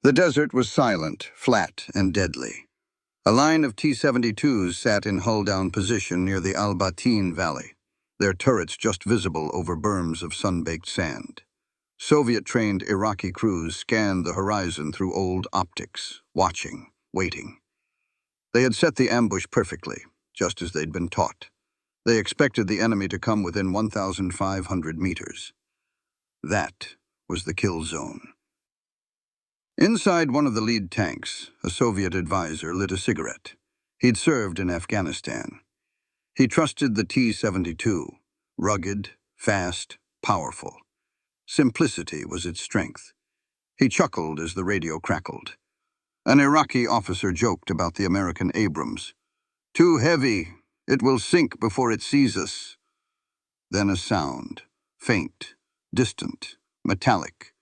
The desert was silent, flat, and deadly. A line of T-72s sat in hull-down position near the Al-Batin Valley, their turrets just visible over berms of sun-baked sand. Soviet-trained Iraqi crews scanned the horizon through old optics, watching, waiting. They had set the ambush perfectly, just as they'd been taught. They expected the enemy to come within 1,500 meters. That was the kill zone. Inside one of the lead tanks, a Soviet advisor lit a cigarette. He'd served in Afghanistan. He trusted the T-72, rugged, fast, powerful. Simplicity was its strength. He chuckled as the radio crackled. An Iraqi officer joked about the American Abrams. "Too heavy. It will sink before it sees us." Then a sound, faint, distant, metallic.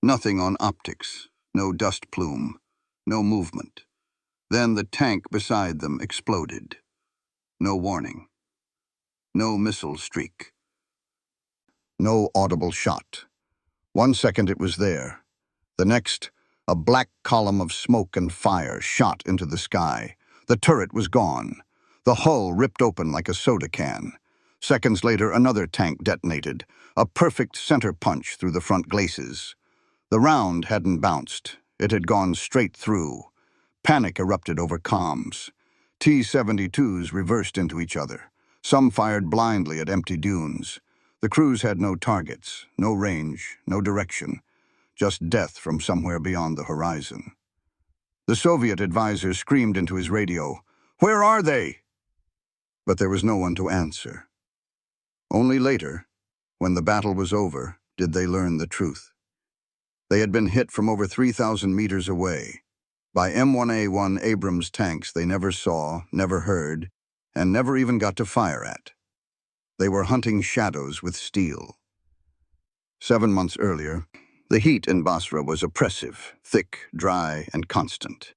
Nothing on optics, no dust plume, no movement. Then the tank beside them exploded. No warning. No missile streak. No audible shot. 1 second it was there. The next, a black column of smoke and fire shot into the sky. The turret was gone. The hull ripped open like a soda can. Seconds later, another tank detonated, a perfect center punch through the front glacis. The round hadn't bounced. It had gone straight through. Panic erupted over comms. T-72s reversed into each other. Some fired blindly at empty dunes. The crews had no targets, no range, no direction, just death from somewhere beyond the horizon. The Soviet advisor screamed into his radio, "Where are they?" But there was no one to answer. Only later, when the battle was over, did they learn the truth. They had been hit from over 3,000 meters away, by M1A1 Abrams tanks they never saw, never heard, and never even got to fire at. They were hunting shadows with steel. 7 months earlier, the heat in Basra was oppressive, thick, dry, and constant.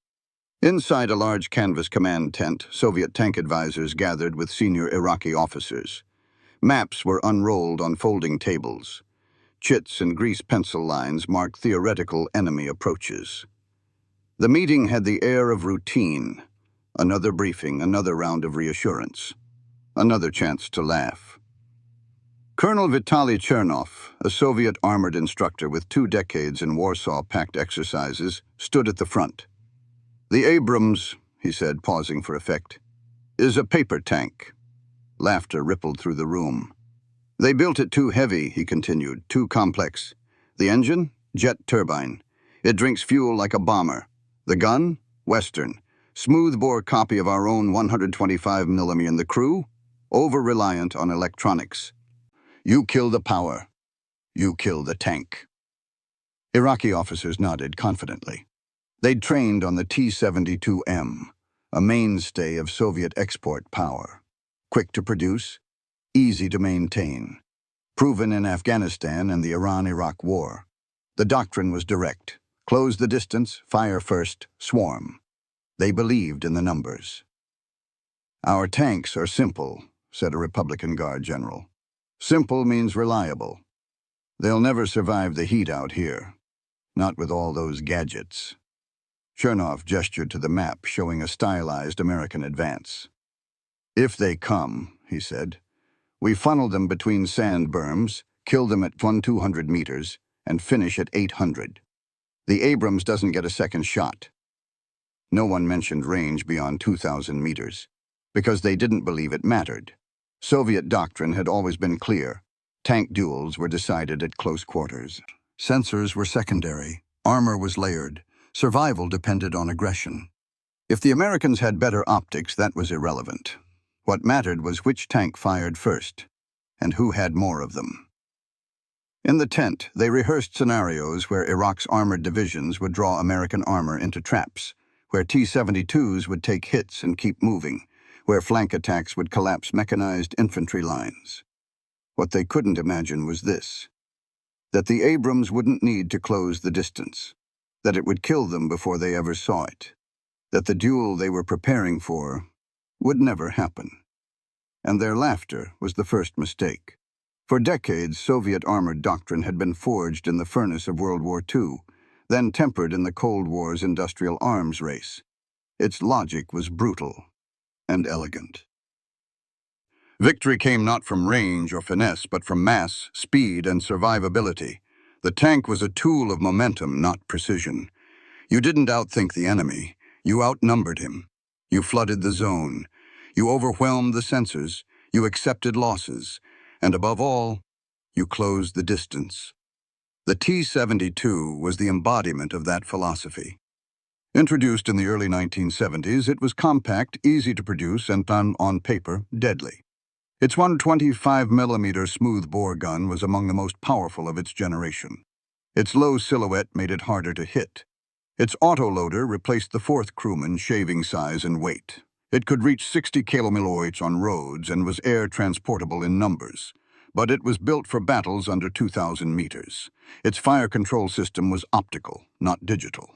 Inside a large canvas command tent, Soviet tank advisors gathered with senior Iraqi officers. Maps were unrolled on folding tables. Chits and grease pencil lines marked theoretical enemy approaches. The meeting had the air of routine. Another briefing, another round of reassurance. Another chance to laugh. Colonel Vitaly Chernov, a Soviet armored instructor with 2 decades in Warsaw-packed exercises, stood at the front. "The Abrams," he said, pausing for effect, "is a paper tank." Laughter rippled through the room. "They built it too heavy," he continued, "too complex. The engine? Jet turbine. It drinks fuel like a bomber. The gun? Western. Smoothbore copy of our own 125mm. And the crew? Over-reliant on electronics. You kill the power. You kill the tank." Iraqi officers nodded confidently. They'd trained on the T-72M, a mainstay of Soviet export power. Quick to produce, easy to maintain. Proven in Afghanistan and the Iran-Iraq War. The doctrine was direct. Close the distance, fire first, swarm. They believed in the numbers. "Our tanks are simple," said a Republican Guard general. "Simple means reliable. They'll never survive the heat out here. Not with all those gadgets." Chernov gestured to the map showing a stylized American advance. "If they come," he said, "we funnel them between sand berms, kill them at 1,200 meters, and finish at 800. The Abrams doesn't get a second shot." No one mentioned range beyond 2,000 meters, because they didn't believe it mattered. Soviet doctrine had always been clear. Tank duels were decided at close quarters. Sensors were secondary. Armor was layered. Survival depended on aggression. If the Americans had better optics, that was irrelevant. What mattered was which tank fired first, and who had more of them. In the tent, they rehearsed scenarios where Iraq's armored divisions would draw American armor into traps, where T-72s would take hits and keep moving, where flank attacks would collapse mechanized infantry lines. What they couldn't imagine was this: that the Abrams wouldn't need to close the distance, that it would kill them before they ever saw it, that the duel they were preparing for would never happen. And their laughter was the first mistake. For decades, Soviet armored doctrine had been forged in the furnace of World War II. then tempered in the Cold War's industrial arms race. Its logic was brutal and elegant. Victory came not from range or finesse, but from mass, speed, and survivability. The tank was a tool of momentum, not precision. You didn't outthink the enemy. You outnumbered him. You flooded the zone. You overwhelmed the sensors. You accepted losses. And above all, you closed the distance. The T-72 was the embodiment of that philosophy. Introduced in the early 1970s, it was compact, easy to produce, and on paper, deadly. Its 125mm smooth-bore gun was among the most powerful of its generation. Its low silhouette made it harder to hit. Its autoloader replaced the fourth crewman, shaving size and weight. It could reach 60 km on roads and was air transportable in numbers. But it was built for battles under 2,000 meters. Its fire control system was optical, not digital.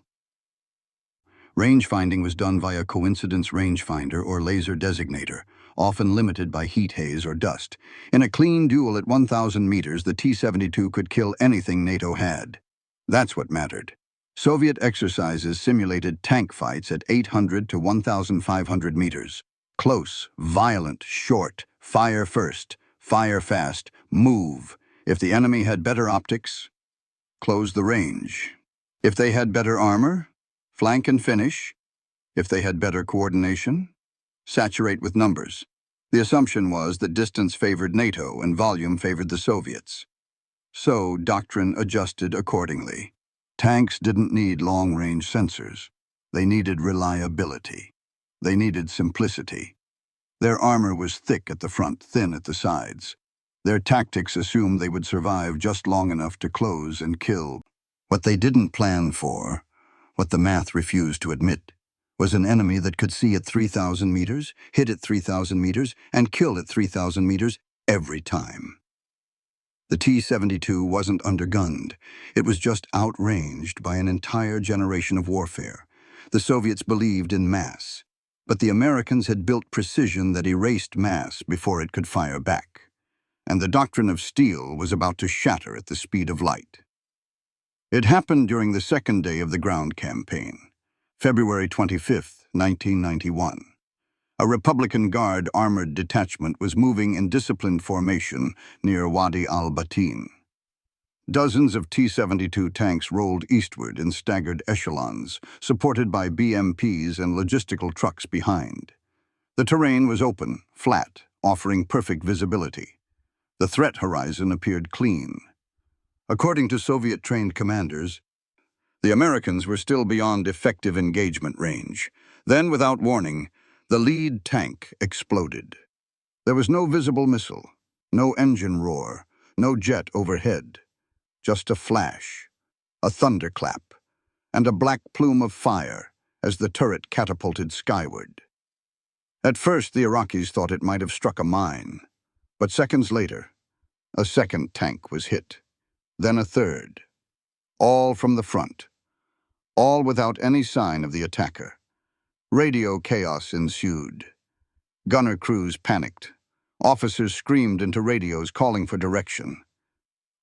Range finding was done via coincidence rangefinder or laser designator, often limited by heat haze or dust. In a clean duel at 1,000 meters, the T-72 could kill anything NATO had. That's what mattered. Soviet exercises simulated tank fights at 800 to 1,500 meters. Close, violent, short, fire first, fire fast, move. If the enemy had better optics, close the range. If they had better armor, flank and finish. If they had better coordination, saturate with numbers. The assumption was that distance favored NATO and volume favored the Soviets. So doctrine adjusted accordingly. Tanks didn't need long-range sensors. They needed reliability. They needed simplicity. Their armor was thick at the front, thin at the sides. Their tactics assumed they would survive just long enough to close and kill. What they didn't plan for, what the math refused to admit, was an enemy that could see at 3,000 meters, hit at 3,000 meters, and kill at 3,000 meters every time. The T-72 wasn't undergunned. It was just outranged by an entire generation of warfare. The Soviets believed in mass, but the Americans had built precision that erased mass before it could fire back. And the doctrine of steel was about to shatter at the speed of light. It happened during the second day of the ground campaign, February 25, 1991. A Republican Guard armored detachment was moving in disciplined formation near Wadi al-Batin. Dozens of T-72 tanks rolled eastward in staggered echelons, supported by BMPs and logistical trucks behind. The terrain was open, flat, offering perfect visibility. The threat horizon appeared clean. According to Soviet-trained commanders, the Americans were still beyond effective engagement range. Then, without warning, the lead tank exploded. There was no visible missile, no engine roar, no jet overhead. Just a flash, a thunderclap, and a black plume of fire as the turret catapulted skyward. At first, the Iraqis thought it might have struck a mine, but seconds later, a second tank was hit, then a third, all from the front, all without any sign of the attacker. Radio chaos ensued. Gunner crews panicked. Officers screamed into radios calling for direction.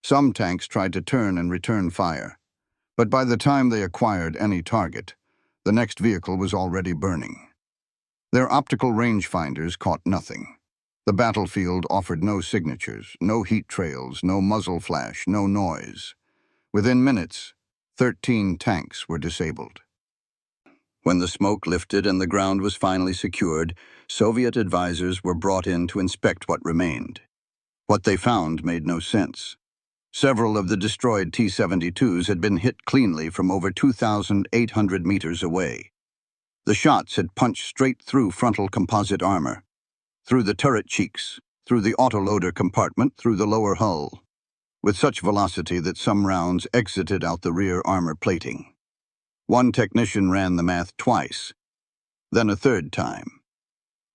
Some tanks tried to turn and return fire, but by the time they acquired any target, the next vehicle was already burning. Their optical rangefinders caught nothing. The battlefield offered no signatures, no heat trails, no muzzle flash, no noise. Within minutes, 13 tanks were disabled. When the smoke lifted and the ground was finally secured, Soviet advisors were brought in to inspect what remained. What they found made no sense. Several of the destroyed T-72s had been hit cleanly from over 2,800 meters away. The shots had punched straight through frontal composite armor, through the turret cheeks, through the autoloader compartment, through the lower hull, with such velocity that some rounds exited out the rear armor plating. One technician ran the math twice, then a third time.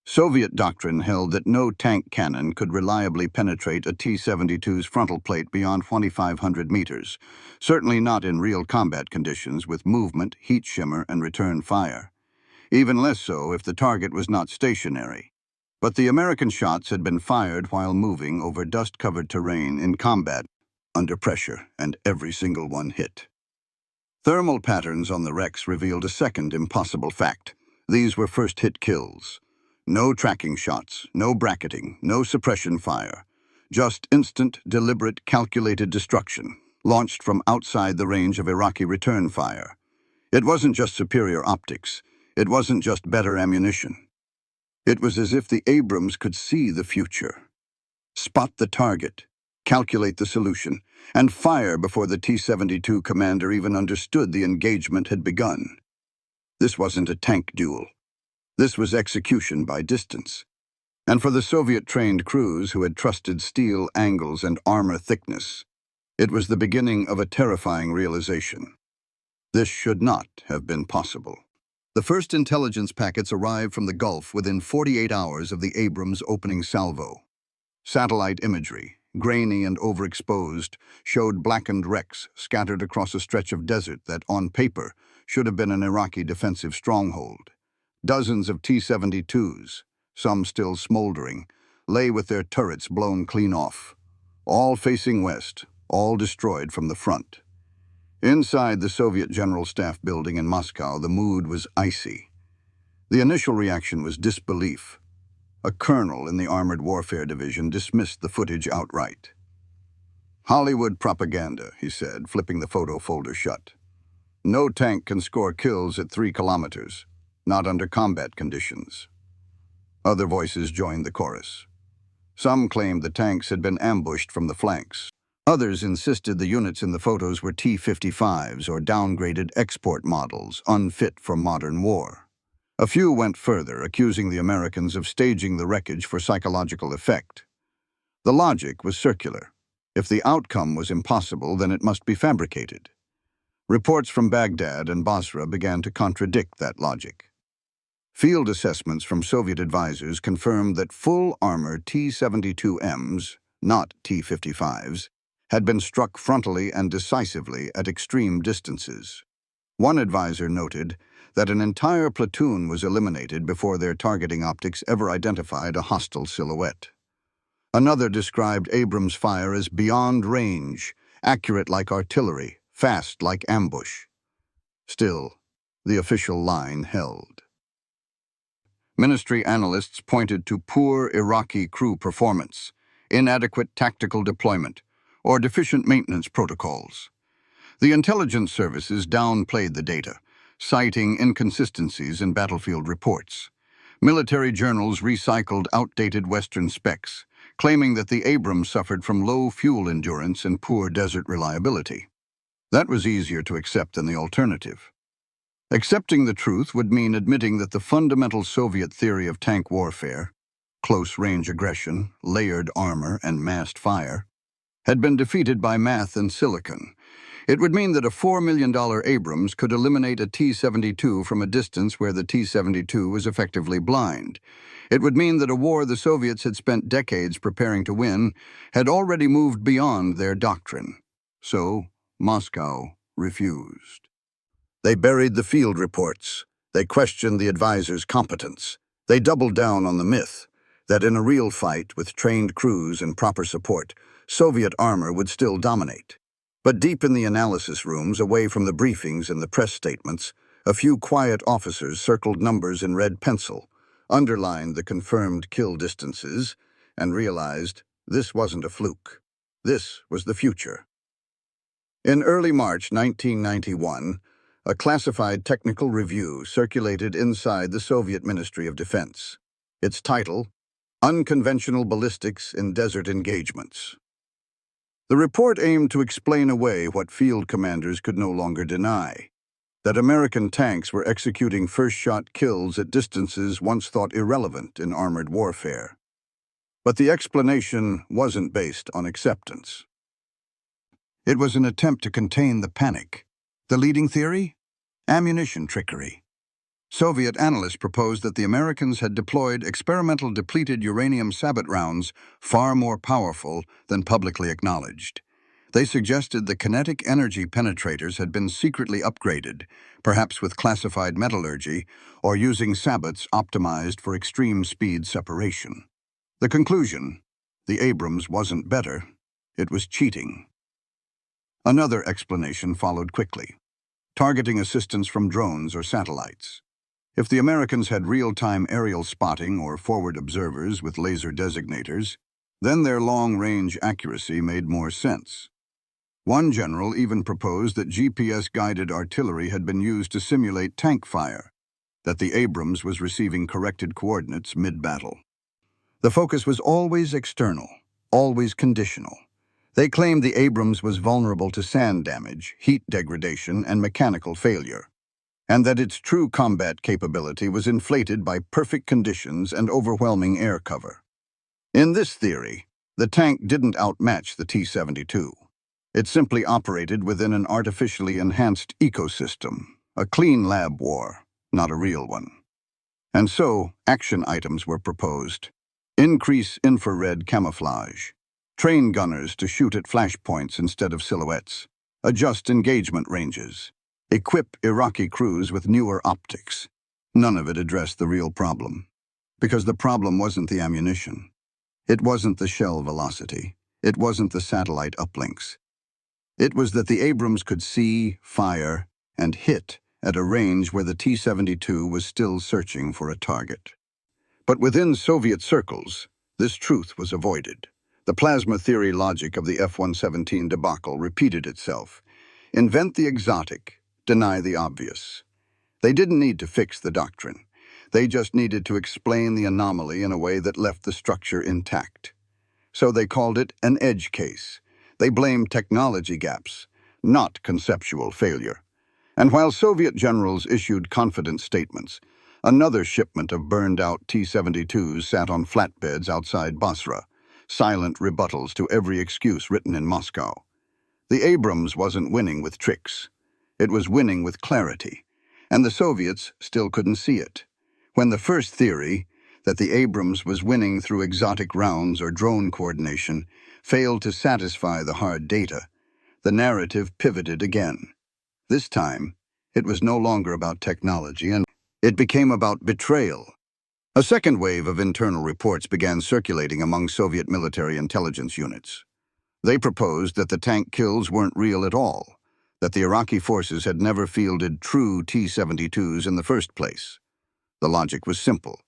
Soviet doctrine held that no tank cannon could reliably penetrate a T-72's frontal plate beyond 2,500 meters, certainly not in real combat conditions with movement, heat shimmer, and return fire. Even less so if the target was not stationary. But the American shots had been fired while moving over dust-covered terrain in combat, under pressure, and every single one hit. Thermal patterns on the wrecks revealed a second impossible fact. These were first-hit kills. No tracking shots, no bracketing, no suppression fire. Just instant, deliberate, calculated destruction, launched from outside the range of Iraqi return fire. It wasn't just superior optics. It wasn't just better ammunition. It was as if the Abrams could see the future. Spot the target, calculate the solution, and fire before the T-72 commander even understood the engagement had begun. This wasn't a tank duel. This was execution by distance. And for the Soviet-trained crews who had trusted steel angles and armor thickness, it was the beginning of a terrifying realization. This should not have been possible. The first intelligence packets arrived from the Gulf within 48 hours of the Abrams' opening salvo. Satellite imagery, grainy and overexposed, showed blackened wrecks scattered across a stretch of desert that, on paper, should have been an Iraqi defensive stronghold. Dozens of T-72s, some still smoldering, lay with their turrets blown clean off. All facing west, all destroyed from the front. Inside the Soviet General Staff building in Moscow, the mood was icy. The initial reaction was disbelief. A colonel in the Armored Warfare Division dismissed the footage outright. "Hollywood propaganda," he said, flipping the photo folder shut. "No tank can score kills at 3 kilometers, not under combat conditions." Other voices joined the chorus. Some claimed the tanks had been ambushed from the flanks. Others insisted the units in the photos were T-55s or downgraded export models, unfit for modern war. A few went further, accusing the Americans of staging the wreckage for psychological effect. The logic was circular. If the outcome was impossible, then it must be fabricated. Reports from Baghdad and Basra began to contradict that logic. Field assessments from Soviet advisors confirmed that full-armor T-72Ms, not T-55s, had been struck frontally and decisively at extreme distances. One advisor noted that an entire platoon was eliminated before their targeting optics ever identified a hostile silhouette. Another described Abrams' fire as beyond range, accurate like artillery, fast like ambush. Still, the official line held. Ministry analysts pointed to poor Iraqi crew performance, inadequate tactical deployment, or deficient maintenance protocols. The intelligence services downplayed the data, citing inconsistencies in battlefield reports. Military journals recycled outdated Western specs, claiming that the Abrams suffered from low fuel endurance and poor desert reliability. That was easier to accept than the alternative. Accepting the truth would mean admitting that the fundamental Soviet theory of tank warfare, close-range aggression, layered armor, and massed fire, had been defeated by math and silicon. It would mean that a $4 million Abrams could eliminate a T-72 from a distance where the T-72 was effectively blind. It would mean that a war the Soviets had spent decades preparing to win had already moved beyond their doctrine. So, Moscow refused. They buried the field reports. They questioned the advisors' competence. They doubled down on the myth that in a real fight with trained crews and proper support, Soviet armor would still dominate. But deep in the analysis rooms, away from the briefings and the press statements, a few quiet officers circled numbers in red pencil, underlined the confirmed kill distances, and realized this wasn't a fluke. This was the future. In early March 1991, a classified technical review circulated inside the Soviet Ministry of Defense. Its title, Unconventional Ballistics in Desert Engagements. The report aimed to explain away what field commanders could no longer deny, that American tanks were executing first-shot kills at distances once thought irrelevant in armored warfare. But the explanation wasn't based on acceptance. It was an attempt to contain the panic. The leading theory? Ammunition trickery. Soviet analysts proposed that the Americans had deployed experimental depleted uranium sabot rounds far more powerful than publicly acknowledged. They suggested the kinetic energy penetrators had been secretly upgraded, perhaps with classified metallurgy, or using sabots optimized for extreme speed separation. The conclusion: the Abrams wasn't better, it was cheating. Another explanation followed quickly. targeting assistance from drones or satellites. If the Americans had real-time aerial spotting or forward observers with laser designators, then their long-range accuracy made more sense. One general even proposed that GPS-guided artillery had been used to simulate tank fire, that the Abrams was receiving corrected coordinates mid-battle. The focus was always external, always conditional. They claimed the Abrams was vulnerable to sand damage, heat degradation, and mechanical failure, and that its true combat capability was inflated by perfect conditions and overwhelming air cover. In this theory, the tank didn't outmatch the T-72. It simply operated within an artificially enhanced ecosystem, a clean lab war, not a real one. And so, action items were proposed. Increase infrared camouflage. Train gunners to shoot at flashpoints instead of silhouettes. Adjust engagement ranges. Equip Iraqi crews with newer optics. None of it addressed the real problem. Because the problem wasn't the ammunition. It wasn't the shell velocity. It wasn't the satellite uplinks. It was that the Abrams could see, fire, and hit at a range where the T-72 was still searching for a target. But within Soviet circles, this truth was avoided. The plasma theory logic of the F-117 debacle repeated itself. Invent the exotic, deny the obvious. They didn't need to fix the doctrine. They just needed to explain the anomaly in a way that left the structure intact. So they called it an edge case. They blamed technology gaps, not conceptual failure. And while Soviet generals issued confident statements, another shipment of burned-out T-72s sat on flatbeds outside Basra, silent rebuttals to every excuse written in Moscow. The Abrams wasn't winning with tricks. It was winning with clarity, and the Soviets still couldn't see it. When the first theory, that the Abrams was winning through exotic rounds or drone coordination, failed to satisfy the hard data, the narrative pivoted again. This time, it was no longer about technology, and it became about betrayal. A second wave of internal reports began circulating among Soviet military intelligence units. They proposed that the tank kills weren't real at all, that the Iraqi forces had never fielded true T-72s in the first place. The logic was simple.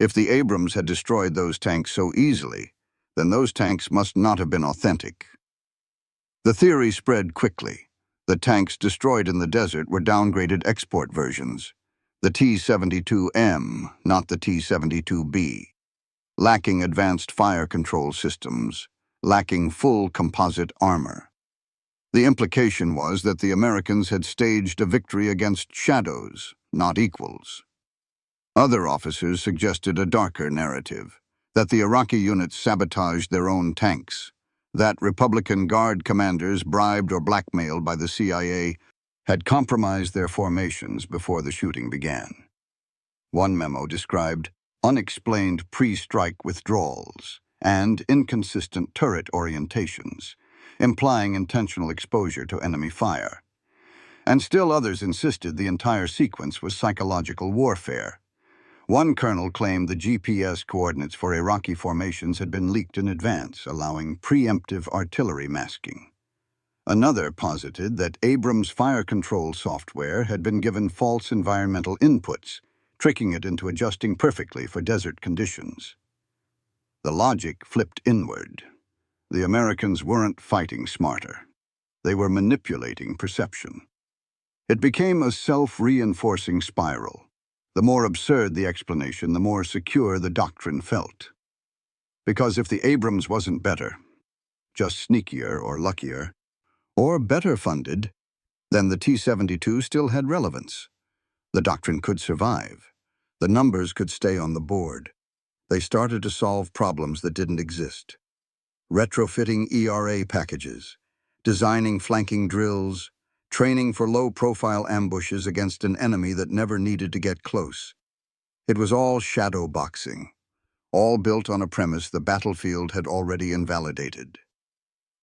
If the Abrams had destroyed those tanks so easily, then those tanks must not have been authentic. The theory spread quickly. The tanks destroyed in the desert were downgraded export versions. The T-72M, not the T-72B. Lacking advanced fire control systems, lacking full composite armor. The implication was that the Americans had staged a victory against shadows, not equals. Other officers suggested a darker narrative, that the Iraqi units sabotaged their own tanks, that Republican Guard commanders bribed or blackmailed by the CIA had compromised their formations before the shooting began. One memo described unexplained pre-strike withdrawals and inconsistent turret orientations, implying intentional exposure to enemy fire. And still others insisted the entire sequence was psychological warfare. One colonel claimed the GPS coordinates for Iraqi formations had been leaked in advance, allowing preemptive artillery masking. Another posited that Abrams' fire control software had been given false environmental inputs, tricking it into adjusting perfectly for desert conditions. The logic flipped inward. The Americans weren't fighting smarter. They were manipulating perception. It became a self-reinforcing spiral. The more absurd the explanation, the more secure the doctrine felt. Because if the Abrams wasn't better, just sneakier or luckier, or better funded, then the T-72 still had relevance. The doctrine could survive. The numbers could stay on the board. They started to solve problems that didn't exist. Retrofitting ERA packages, designing flanking drills, training for low-profile ambushes against an enemy that never needed to get close. It was all shadow boxing, all built on a premise the battlefield had already invalidated.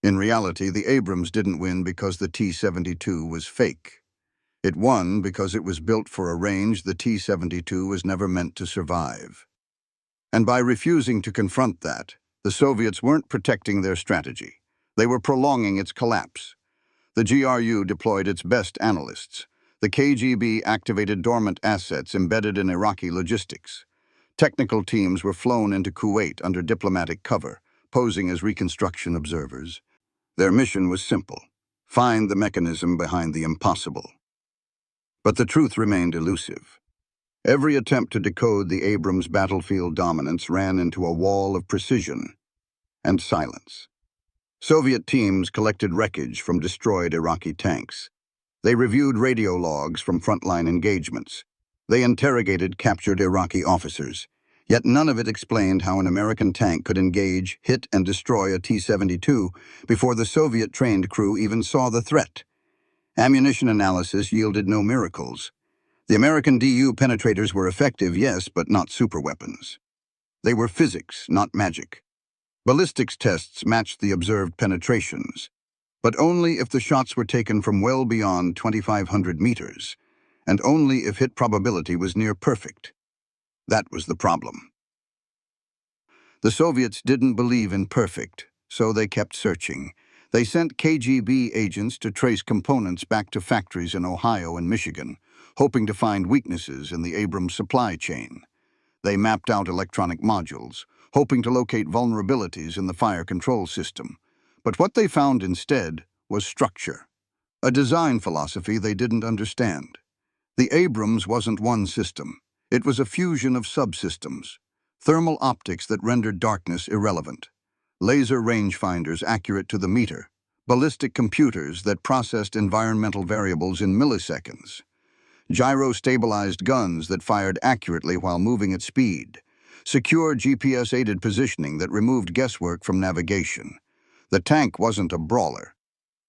In reality, the Abrams didn't win because the T-72 was fake. It won because it was built for a range the T-72 was never meant to survive. And by refusing to confront that, the Soviets weren't protecting their strategy. They were prolonging its collapse. The GRU deployed its best analysts, The KGB activated dormant assets embedded in Iraqi logistics. Technical teams were flown into Kuwait under diplomatic cover, posing as reconstruction observers. Their mission was simple: find the mechanism behind the impossible. But the truth remained elusive. Every attempt to decode the Abrams battlefield dominance ran into a wall of precision and silence. Soviet teams collected wreckage from destroyed Iraqi tanks. They reviewed radio logs from frontline engagements. They interrogated captured Iraqi officers. Yet none of it explained how an American tank could engage, hit, and destroy a T-72 before the Soviet-trained crew even saw the threat. Ammunition analysis yielded no miracles. The American DU penetrators were effective, yes, but not superweapons. They were physics, not magic. Ballistics tests matched the observed penetrations, but only if the shots were taken from well beyond 2,500 meters, and only if hit probability was near perfect. That was the problem. The Soviets didn't believe in perfect, so they kept searching. They sent KGB agents to trace components back to factories in Ohio and Michigan, hoping to find weaknesses in the Abrams supply chain. They mapped out electronic modules, hoping to locate vulnerabilities in the fire control system. But what they found instead was structure, a design philosophy they didn't understand. The Abrams wasn't one system. It was a fusion of subsystems: thermal optics that rendered darkness irrelevant, laser rangefinders accurate to the meter, ballistic computers that processed environmental variables in milliseconds, gyro-stabilized guns that fired accurately while moving at speed, secure GPS-aided positioning that removed guesswork from navigation. The tank wasn't a brawler.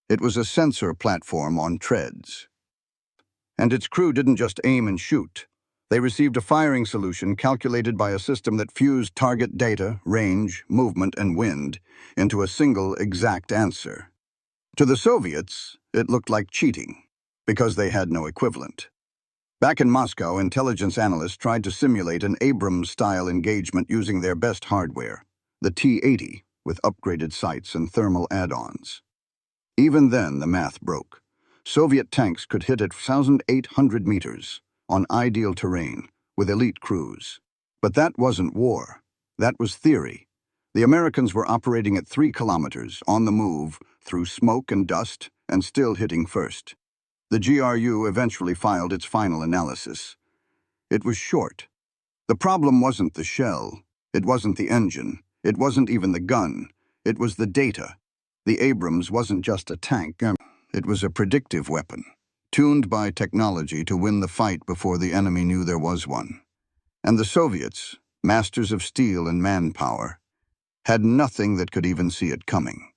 It was a sensor platform on treads. And its crew didn't just aim and shoot. They received a firing solution calculated by a system that fused target data, range, movement, and wind into a single exact answer. To the Soviets, it looked like cheating, because they had no equivalent. Back in Moscow, intelligence analysts tried to simulate an Abrams-style engagement using their best hardware, the T-80, with upgraded sights and thermal add-ons. Even then, the math broke. Soviet tanks could hit at 1,800 meters on ideal terrain with elite crews. But that wasn't war. That was theory. The Americans were operating at 3 kilometers, on the move, through smoke and dust, and still hitting first. The GRU eventually filed its final analysis. It was short. The problem wasn't the shell. It wasn't the engine. It wasn't even the gun. It was the data. The Abrams wasn't just a tank. It was a predictive weapon, tuned by technology to win the fight before the enemy knew there was one. And the Soviets, masters of steel and manpower, had nothing that could even see it coming.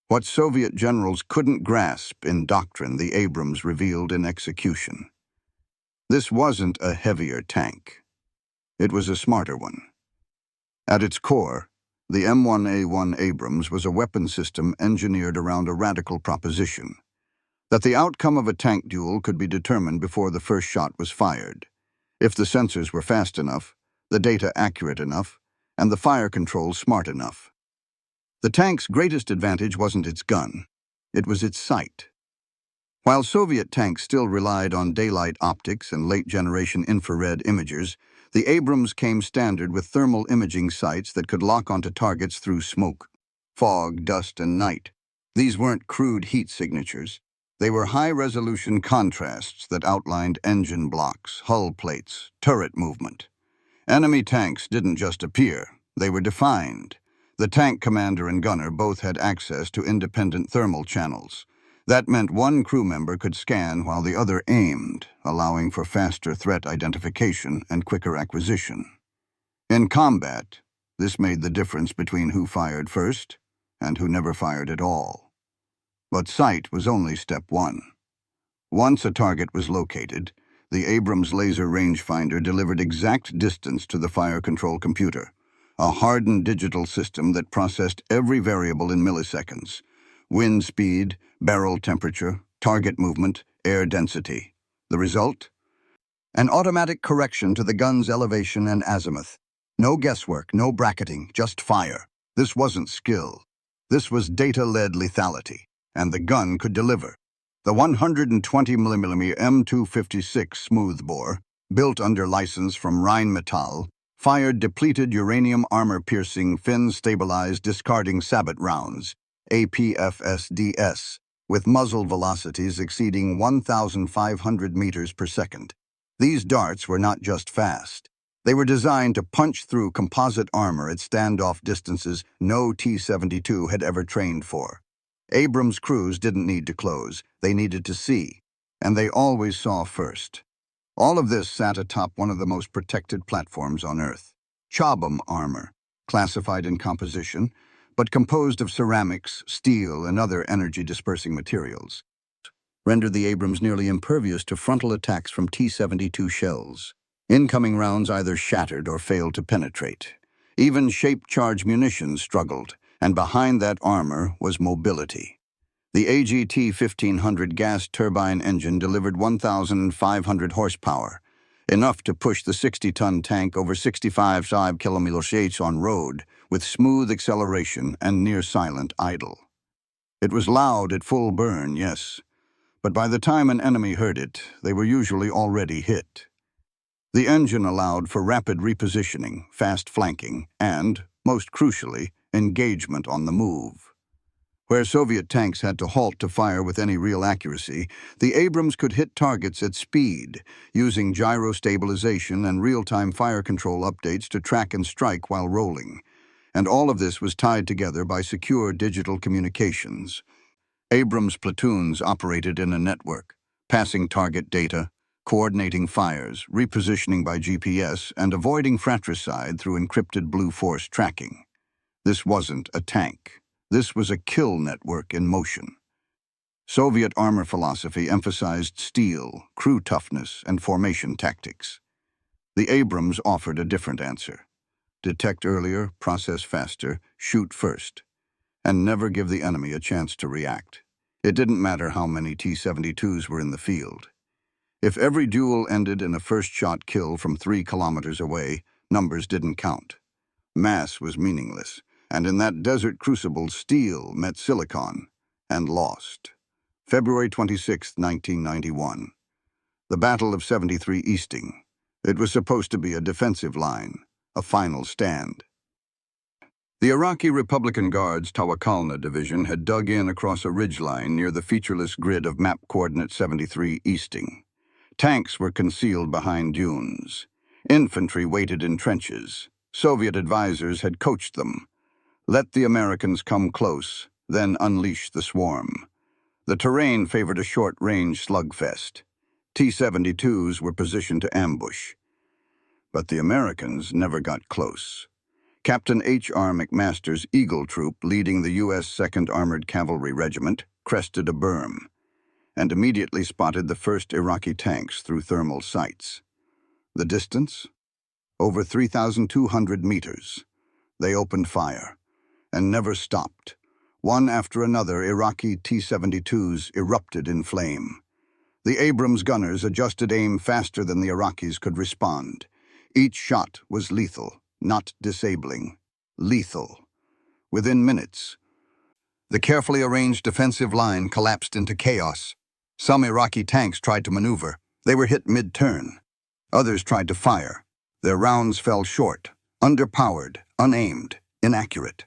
What Soviet generals couldn't grasp in doctrine, the Abrams revealed in execution. This wasn't a heavier tank. It was a smarter one. At its core, the M1A1 Abrams was a weapon system engineered around a radical proposition: that the outcome of a tank duel could be determined before the first shot was fired, if the sensors were fast enough, the data accurate enough, and the fire control smart enough. The tank's greatest advantage wasn't its gun, it was its sight. While Soviet tanks still relied on daylight optics and late-generation infrared imagers, the Abrams came standard with thermal imaging sights that could lock onto targets through smoke, fog, dust, and night. These weren't crude heat signatures. They were high-resolution contrasts that outlined engine blocks, hull plates, turret movement. Enemy tanks didn't just appear, they were defined. The tank commander and gunner both had access to independent thermal channels. That meant one crew member could scan while the other aimed, allowing for faster threat identification and quicker acquisition. In combat, this made the difference between who fired first and who never fired at all. But sight was only step one. Once a target was located, the Abrams laser rangefinder delivered exact distance to the fire control computer, a hardened digital system that processed every variable in milliseconds: wind speed, barrel temperature, target movement, air density. The result? An automatic correction to the gun's elevation and azimuth. No guesswork, no bracketing, just fire. This wasn't skill. This was data-led lethality, and the gun could deliver. The 120mm M256 smoothbore, built under license from Rheinmetall, fired depleted uranium armor-piercing fin-stabilized discarding sabot rounds, APFSDS, with muzzle velocities exceeding 1,500 meters per second. These darts were not just fast. They were designed to punch through composite armor at standoff distances no T-72 had ever trained for. Abrams crews didn't need to close, they needed to see, and they always saw first. All of this sat atop one of the most protected platforms on Earth. Chobham armor, classified in composition, but composed of ceramics, steel, and other energy-dispersing materials, rendered the Abrams nearly impervious to frontal attacks from T-72 shells. Incoming rounds either shattered or failed to penetrate. Even shape-charged munitions struggled, and behind that armor was mobility. The AGT-1500 gas turbine engine delivered 1,500 horsepower, enough to push the 60-ton tank over 65 kilometers on road with smooth acceleration and near-silent idle. It was loud at full burn, yes, but by the time an enemy heard it, they were usually already hit. The engine allowed for rapid repositioning, fast flanking, and, most crucially, engagement on the move. Where Soviet tanks had to halt to fire with any real accuracy, the Abrams could hit targets at speed, using gyro stabilization and real-time fire control updates to track and strike while rolling. And all of this was tied together by secure digital communications. Abrams platoons operated in a network, passing target data, coordinating fires, repositioning by GPS, and avoiding fratricide through encrypted Blue Force tracking. This wasn't a tank. This was a kill network in motion. Soviet armor philosophy emphasized steel, crew toughness, and formation tactics. The Abrams offered a different answer. Detect earlier, process faster, shoot first, and never give the enemy a chance to react. It didn't matter how many T-72s were in the field. If every duel ended in a first-shot kill from 3 kilometers away, numbers didn't count. Mass was meaningless, and in that desert crucible, steel met silicon, and lost. February 26, 1991. The Battle of 73 Easting. It was supposed to be a defensive line, a final stand. The Iraqi Republican Guard's Tawakalna division had dug in across a ridgeline near the featureless grid of map coordinate 73 Easting. Tanks were concealed behind dunes. Infantry waited in trenches. Soviet advisors had coached them. Let the Americans come close, then unleash the swarm. The terrain favored a short-range slugfest. T-72s were positioned to ambush. But the Americans never got close. Captain H.R. McMaster's Eagle Troop, leading the U.S. 2nd Armored Cavalry Regiment, crested a berm, and immediately spotted the first Iraqi tanks through thermal sights. The distance? Over 3,200 meters. They opened fire, and never stopped. One after another, Iraqi T-72s erupted in flame. The Abrams gunners adjusted aim faster than the Iraqis could respond. Each shot was lethal, not disabling. Lethal. Within minutes, the carefully arranged defensive line collapsed into chaos. Some Iraqi tanks tried to maneuver. They were hit mid-turn. Others tried to fire. Their rounds fell short, underpowered, unaimed, inaccurate.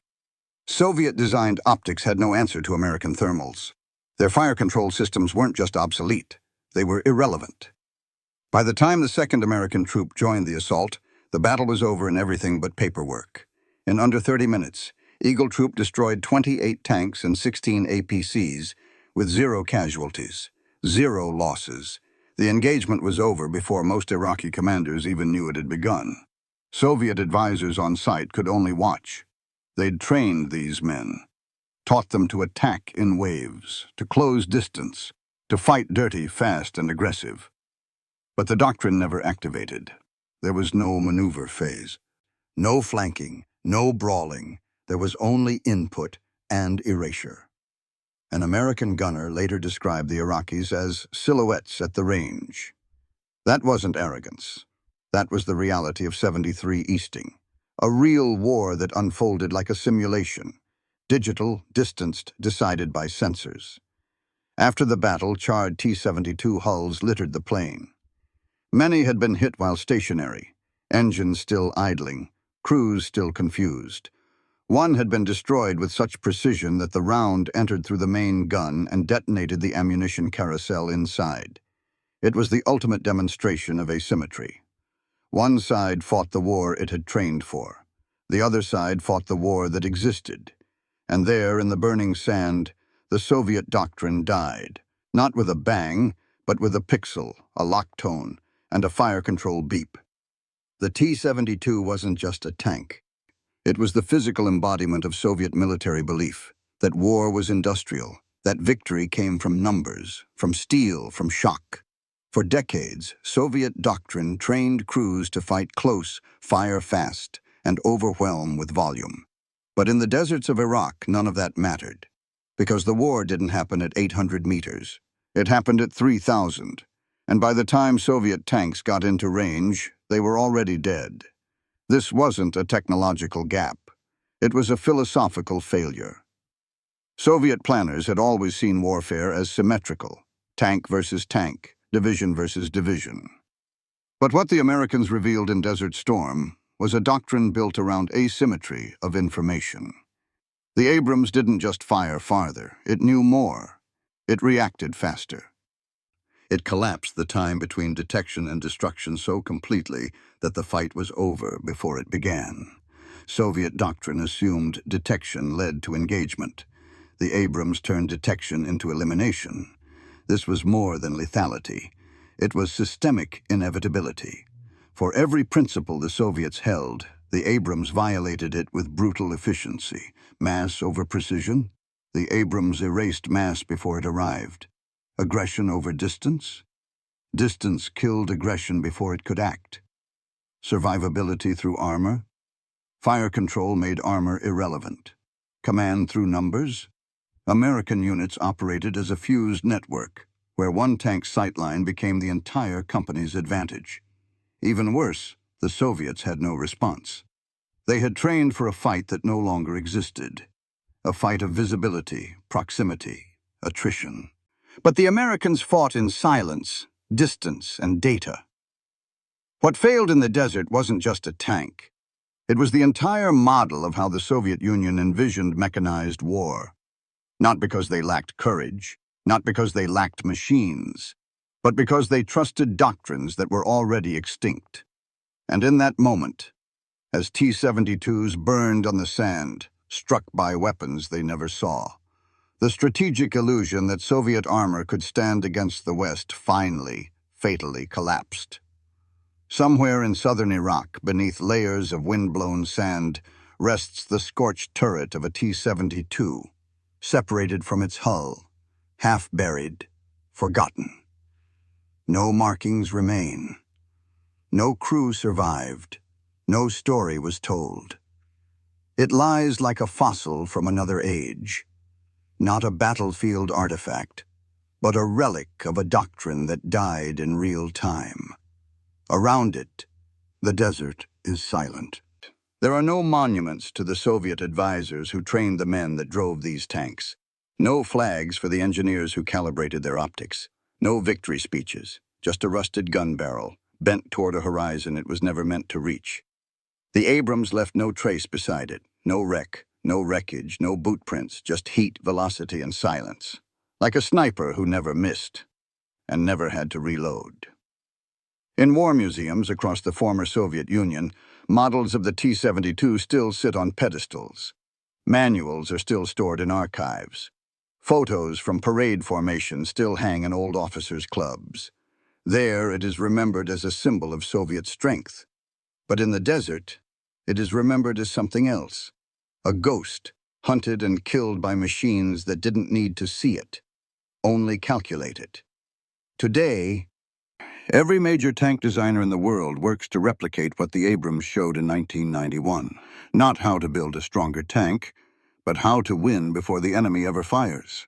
Soviet-designed optics had no answer to American thermals. Their fire control systems weren't just obsolete, they were irrelevant. By the time the 2nd American troop joined the assault, the battle was over in everything but paperwork. In under 30 minutes, Eagle Troop destroyed 28 tanks and 16 APCs, with 0 casualties, 0 losses. The engagement was over before most Iraqi commanders even knew it had begun. Soviet advisors on site could only watch. They'd trained these men, taught them to attack in waves, to close distance, to fight dirty, fast, and aggressive. But the doctrine never activated. There was no maneuver phase. No flanking, no brawling. There was only input and erasure. An American gunner later described the Iraqis as silhouettes at the range. That wasn't arrogance. That was the reality of 73 Easting. A real war that unfolded like a simulation. Digital, distanced, decided by sensors. After the battle, charred T-72 hulls littered the plain. Many had been hit while stationary, engines still idling, crews still confused. One had been destroyed with such precision that the round entered through the main gun and detonated the ammunition carousel inside. It was the ultimate demonstration of asymmetry. One side fought the war it had trained for. The other side fought the war that existed. And there, in the burning sand, the Soviet doctrine died. Not with a bang, but with a pixel, a lock tone, and a fire control beep. The T-72 wasn't just a tank. It was the physical embodiment of Soviet military belief, that war was industrial, that victory came from numbers, from steel, from shock. For decades, Soviet doctrine trained crews to fight close, fire fast, and overwhelm with volume. But in the deserts of Iraq, none of that mattered, because the war didn't happen at 800 meters. It happened at 3,000, and by the time Soviet tanks got into range, they were already dead. This wasn't a technological gap. It was a philosophical failure. Soviet planners had always seen warfare as symmetrical, tank versus tank, division versus division. But what the Americans revealed in Desert Storm was a doctrine built around asymmetry of information. The Abrams didn't just fire farther, it knew more. It reacted faster. It collapsed the time between detection and destruction so completely that the fight was over before it began. Soviet doctrine assumed detection led to engagement. The Abrams turned detection into elimination. This was more than lethality. It was systemic inevitability. For every principle the Soviets held, the Abrams violated it with brutal efficiency. Mass over precision? The Abrams erased mass before it arrived. Aggression over distance? Distance killed aggression before it could act. Survivability through armor? Fire control made armor irrelevant. Command through numbers? American units operated as a fused network, where one tank's sightline became the entire company's advantage. Even worse, the Soviets had no response. They had trained for a fight that no longer existed. A fight of visibility, proximity, attrition. But the Americans fought in silence, distance, and data. What failed in the desert wasn't just a tank. It was the entire model of how the Soviet Union envisioned mechanized war. Not because they lacked courage, not because they lacked machines, but because they trusted doctrines that were already extinct. And in that moment, as T-72s burned on the sand, struck by weapons they never saw, the strategic illusion that Soviet armor could stand against the West finally, fatally collapsed. Somewhere in southern Iraq, beneath layers of wind-blown sand, rests the scorched turret of a T-72, separated from its hull, half-buried, forgotten. No markings remain. No crew survived. No story was told. It lies like a fossil from another age, not a battlefield artifact, but a relic of a doctrine that died in real time. Around it, the desert is silent. There are no monuments to the Soviet advisors who trained the men that drove these tanks. No flags for the engineers who calibrated their optics. No victory speeches, just a rusted gun barrel, bent toward a horizon it was never meant to reach. The Abrams left no trace beside it, no wreck, no wreckage, no boot prints, just heat, velocity, and silence. Like a sniper who never missed and never had to reload. In war museums across the former Soviet Union, models of the T-72 still sit on pedestals. Manuals are still stored in archives. Photos from parade formations still hang in old officers' clubs. There it is remembered as a symbol of Soviet strength. But in the desert, it is remembered as something else. A ghost, hunted and killed by machines that didn't need to see it, only calculate it. Today, every major tank designer in the world works to replicate what the Abrams showed in 1991. Not how to build a stronger tank, but how to win before the enemy ever fires.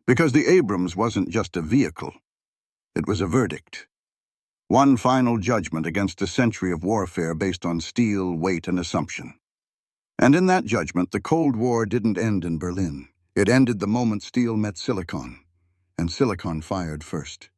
Because the Abrams wasn't just a vehicle, it was a verdict. One final judgment against a century of warfare based on steel, weight, and assumption. And in that judgment, the Cold War didn't end in Berlin. It ended the moment steel met silicon. and silicon fired first.